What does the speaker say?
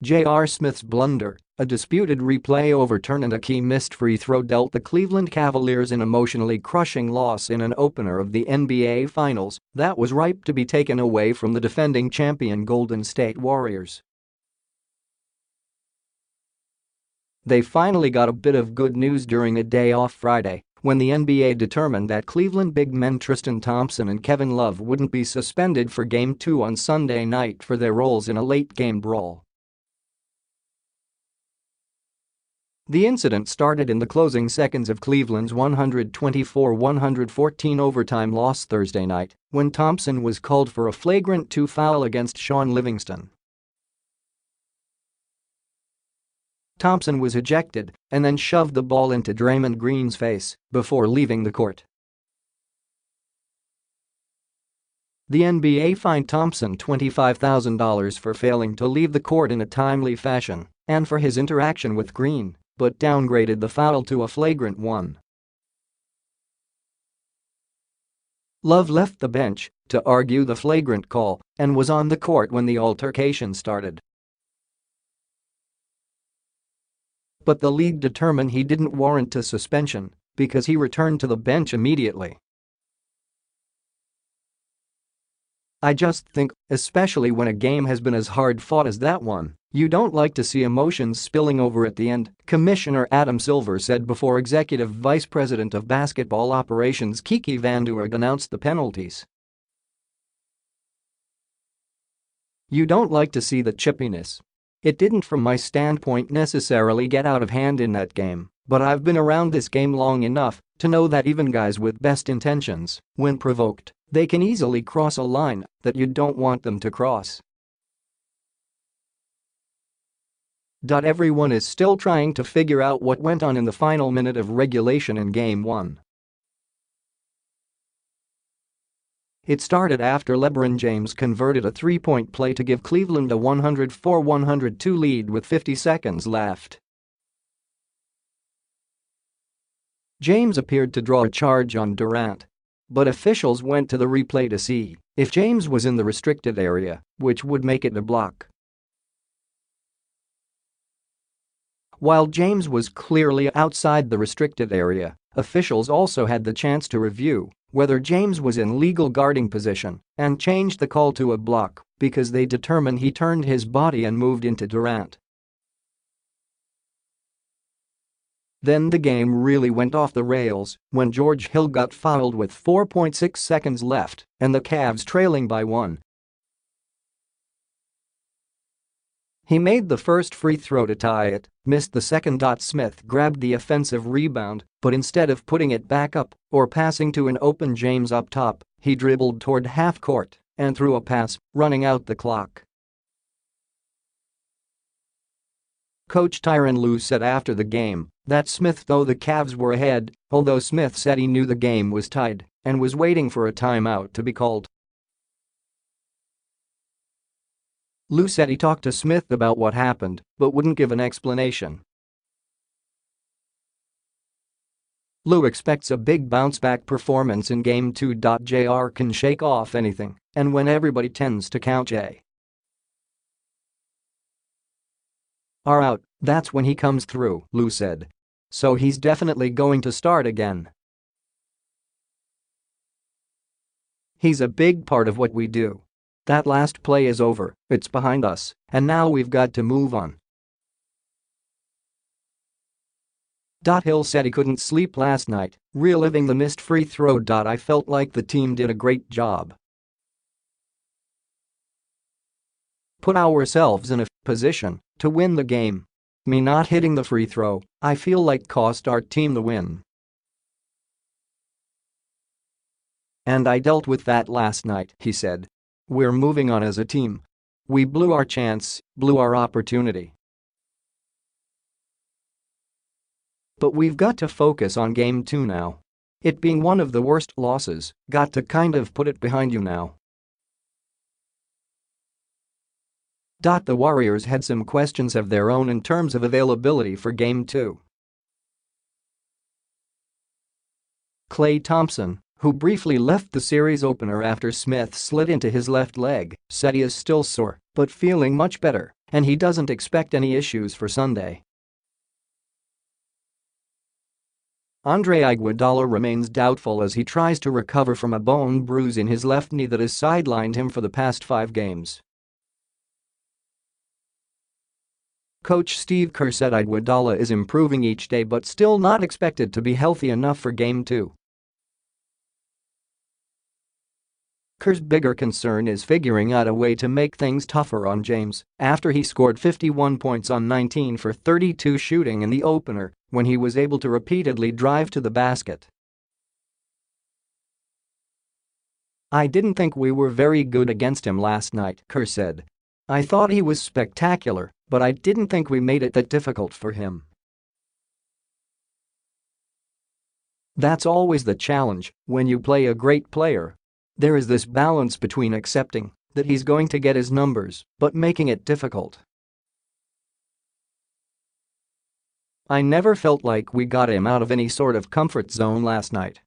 J.R. Smith's blunder, a disputed replay overturn and a key missed free throw dealt the Cleveland Cavaliers an emotionally crushing loss in an opener of the NBA Finals that was ripe to be taken away from the defending champion Golden State Warriors. They finally got a bit of good news during a day off Friday when the NBA determined that Cleveland big men Tristan Thompson and Kevin Love wouldn't be suspended for Game 2 on Sunday night for their roles in a late-game brawl. The incident started in the closing seconds of Cleveland's 124-114 overtime loss Thursday night when Thompson was called for a flagrant 2 foul against Shaun Livingston. Thompson was ejected and then shoved the ball into Draymond Green's face before leaving the court. The NBA fined Thompson $25,000 for failing to leave the court in a timely fashion and for his interaction with Green, but downgraded the foul to a flagrant 1. Love left the bench to argue the flagrant call and was on the court when the altercation started. But the league determined he didn't warrant a suspension because he returned to the bench immediately. I just think, especially when a game has been as hard-fought as that one, you don't like to see emotions spilling over at the end, Commissioner Adam Silver said before Executive Vice President of Basketball Operations Kiki Vanderweg announced the penalties. You don't like to see the chippiness. It didn't from my standpoint necessarily get out of hand in that game, but I've been around this game long enough to know that even guys with best intentions, when provoked, they can easily cross a line that you don't want them to cross. Everyone is still trying to figure out what went on in the final minute of regulation in Game 1. It started after LeBron James converted a three-point play to give Cleveland a 104-102 lead with 50 seconds left. James appeared to draw a charge on Durant, but officials went to the replay to see if James was in the restricted area, which would make it a block. While James was clearly outside the restricted area, officials also had the chance to review whether James was in legal guarding position and changed the call to a block because they determined he turned his body and moved into Durant. Then the game really went off the rails when George Hill got fouled with 4.6 seconds left and the Cavs trailing by 1. He made the first free throw to tie it, missed the second. Smith grabbed the offensive rebound, but instead of putting it back up or passing to an open James up top, he dribbled toward half court and threw a pass, running out the clock. Coach Tyronn Lue said after the game that Smith thought the Cavs were ahead, although Smith said he knew the game was tied and was waiting for a timeout to be called. Lue said he talked to Smith about what happened but wouldn't give an explanation. Lue expects a big bounce-back performance in Game 2. JR can shake off anything, and when everybody tends to count J. are out, that's when he comes through, Lue said. So he's definitely going to start again. He's a big part of what we do. That last play is over, it's behind us, and now we've got to move on. Hill said he couldn't sleep last night, reliving the missed free throw. I felt like the team did a great job. Put ourselves in a position to win the game. Me not hitting the free throw, I feel like cost our team the win. And I dealt with that last night, he said. We're moving on as a team. We blew our chance, blew our opportunity. But we've got to focus on Game 2 now. It being one of the worst losses, got to kind of put it behind you now. The Warriors had some questions of their own in terms of availability for Game 2. Klay Thompson, who briefly left the series opener after Smith slid into his left leg, said he is still sore but feeling much better and he doesn't expect any issues for Sunday. Andre Iguodala remains doubtful as he tries to recover from a bone bruise in his left knee that has sidelined him for the past 5 games. Coach Steve Kerr said Iguodala is improving each day but still not expected to be healthy enough for Game 2. Kerr's bigger concern is figuring out a way to make things tougher on James after he scored 51 points on 19 for 32 shooting in the opener when he was able to repeatedly drive to the basket. "I didn't think we were very good against him last night," Kerr said. "I thought he was spectacular, but I didn't think we made it that difficult for him." That's always the challenge when you play a great player. There is this balance between accepting that he's going to get his numbers but making it difficult. "I never felt like we got him out of any sort of comfort zone last night.